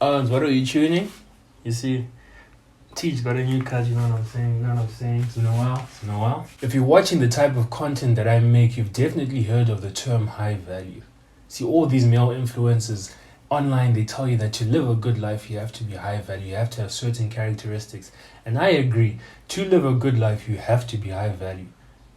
What are you tuning? You see, Teach got a new cut, you know what I'm saying? You know what I'm saying? It's been a while. It's been a while. If you're watching the type of content that I make, you've definitely heard of the term high value. See, all these male influencers online, they tell you that to live a good life, you have to be high value. You have to have certain characteristics. And I agree. To live a good life, you have to be high value.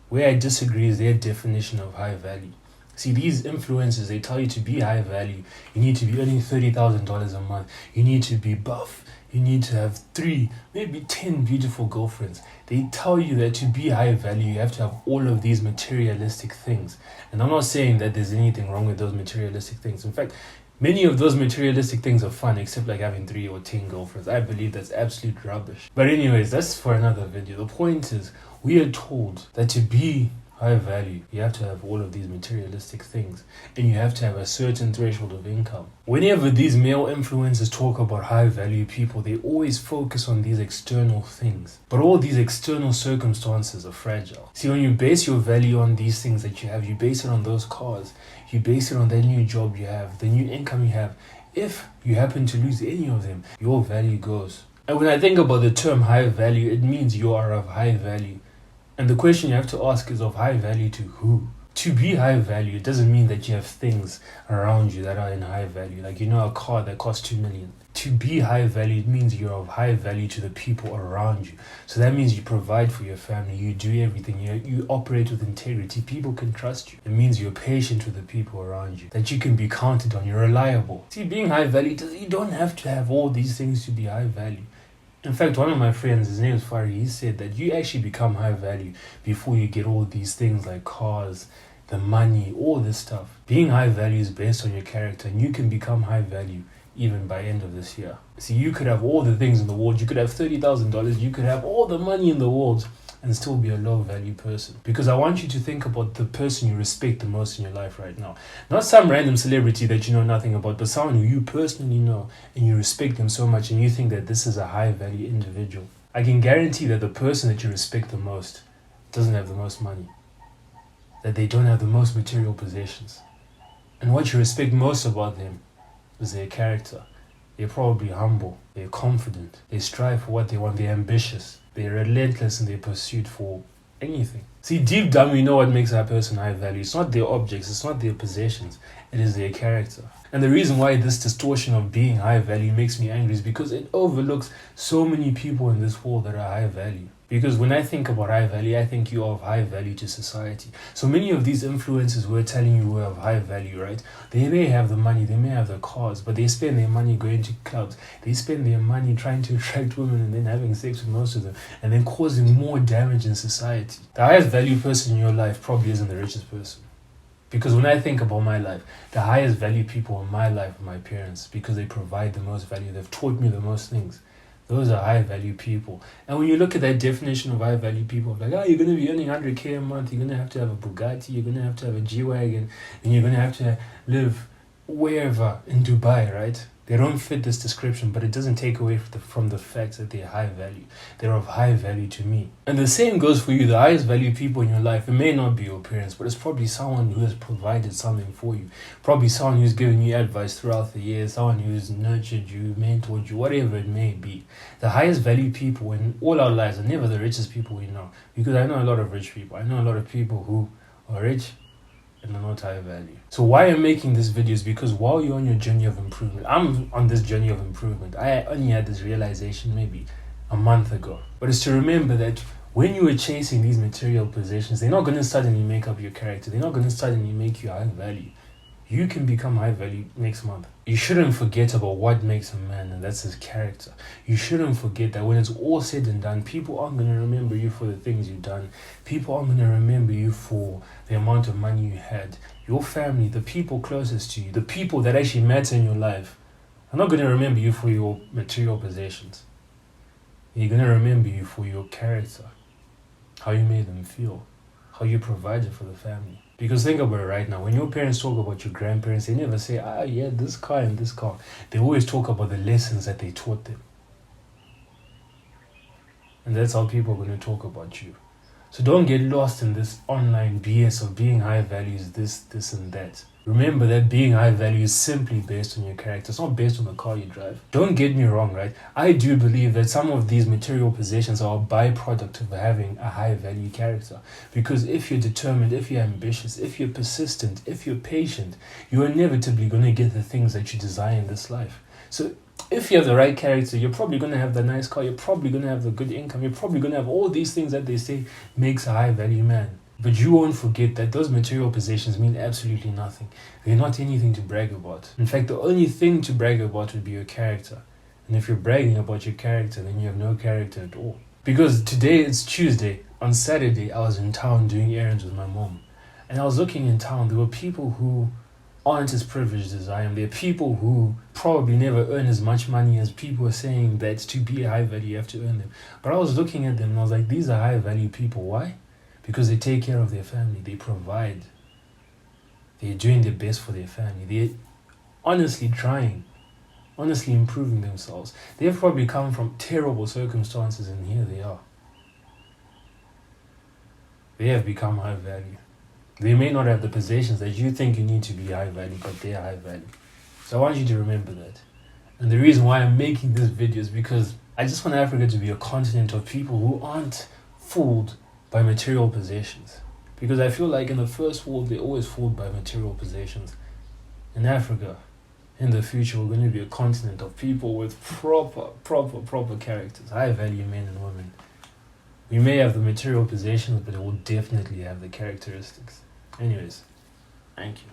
Where I disagree is their definition of high value. See, these influencers, they tell you to be high value. You need to be earning $30,000 a month. You need to be buff. You need to have 3, maybe 10 beautiful girlfriends. They tell you that to be high value, you have to have all of these materialistic things. And I'm not saying that there's anything wrong with those materialistic things. In fact, many of those materialistic things are fun, except like having 3 or 10 girlfriends. I believe that's absolute rubbish. But anyways, that's for another video. The point is, we are told that to be high value, you have to have all of these materialistic things, and you have to have a certain threshold of income. Whenever these male influencers talk about high value people, they always focus on these external things. But all these external circumstances are fragile. See, when you base your value on these things that you have, you base it on those cars, you base it on that new job you have, the new income you have. If you happen to lose any of them, your value goes. And when I think about the term high value, it means you are of high value. And the question you have to ask is of high value to who? To be high value, it doesn't mean that you have things around you that are in high value. Like, a car that costs 2 million. To be high value, it means you're of high value to the people around you. So that means you provide for your family, you do everything, you operate with integrity, people can trust you. It means you're patient with the people around you, that you can be counted on, you're reliable. See, being high value, you don't have to have all these things to be high value. In fact, one of my friends, his name is Fari, he said that you actually become high value before you get all these things like cars, the money, all this stuff. Being high value is based on your character, and you can become high value even by end of this year. See, you could have all the things in the world, you could have $30,000, you could have all the money in the world, and still be a low value person. Because I want you to think about the person you respect the most in your life right now. Not some random celebrity that you know nothing about, but someone who you personally know and you respect them so much and you think that this is a high value individual. I can guarantee that the person that you respect the most doesn't have the most money, that they don't have the most material possessions. And what you respect most about them is their character. They're probably humble, they're confident, they strive for what they want, they're ambitious, they're relentless in their pursuit for anything. See, deep down we know what makes that person high value. It's not their objects, it's not their possessions, it is their character. And the reason why this distortion of being high value makes me angry is because it overlooks so many people in this world that are high value. Because when I think about high value, I think you are of high value to society. So many of these influencers were telling you we're of high value, right? They may have the money, they may have the cars, but they spend their money going to clubs. They spend their money trying to attract women and then having sex with most of them and then causing more damage in society. The highest value person in your life probably isn't the richest person. Because when I think about my life, the highest value people in my life are my parents because they provide the most value. They've taught me the most things. Those are high value people. And when you look at that definition of high value people, like, you're going to be earning 100K a month, you're going to have a Bugatti, you're going to have a G-Wagon, and you're going to have to live wherever in Dubai, right? They don't fit this description, but it doesn't take away from the fact that they're high value. They're of high value to me. And the same goes for you. The highest value people in your life, it may not be your parents, but it's probably someone who has provided something for you. Probably someone who's given you advice throughout the years, someone who's nurtured you, mentored you, whatever it may be. The highest value people in all our lives are never the richest people we know. Because I know a lot of rich people. I know a lot of people who are rich and are not high value. So why I'm making this video is because while you're on your journey of improvement, I'm on this journey of improvement. I only had this realization maybe a month ago. But it's to remember that when you are chasing these material possessions, they're not going to suddenly make up your character. They're not going to suddenly make you high value. You can become high value next month. You shouldn't forget about what makes a man, and that's his character. You shouldn't forget that when it's all said and done, people aren't going to remember you for the things you've done. People aren't going to remember you for the amount of money you had. Your family, the people closest to you, the people that actually matter in your life, are not going to remember you for your material possessions. They're going to remember you for your character, how you made them feel, how you provided for the family. Because think about it right now. When your parents talk about your grandparents, they never say, yeah, this car and this car. They always talk about the lessons that they taught them. And that's how people are going to talk about you. So don't get lost in this online BS of being high values, this and that. Remember that being high value is simply based on your character. It's not based on the car you drive. Don't get me wrong, right? I do believe that some of these material possessions are a byproduct of having a high value character. Because if you're determined, if you're ambitious, if you're persistent, if you're patient, you're inevitably going to get the things that you desire in this life. So if you have the right character, you're probably going to have the nice car, you're probably going to have the good income, you're probably going to have all these things that they say makes a high value man. But you won't forget that those material possessions mean absolutely nothing. They're not anything to brag about. In fact, the only thing to brag about would be your character. And if you're bragging about your character, then you have no character at all. Because today it's Tuesday. On Saturday, I was in town doing errands with my mom. And I was looking in town. There were people who aren't as privileged as I am. There are people who probably never earn as much money as people are saying that to be a high value, you have to earn them. But I was looking at them and I was like, these are high value people. Why? Because they take care of their family, they provide, they're doing their best for their family, they're honestly trying, honestly improving themselves. They've probably come from terrible circumstances and here they are. They have become high value. They may not have the possessions that you think you need to be high value, but they are high value. So I want you to remember that. And the reason why I'm making this video is because I just want Africa to be a continent of people who aren't fooled by material possessions. Because I feel like in the first world, they're always fooled by material possessions. In Africa, in the future, we're going to be a continent of people with proper characters, high value men and women. We may have the material possessions, but it will definitely have the characteristics. Anyways, thank you.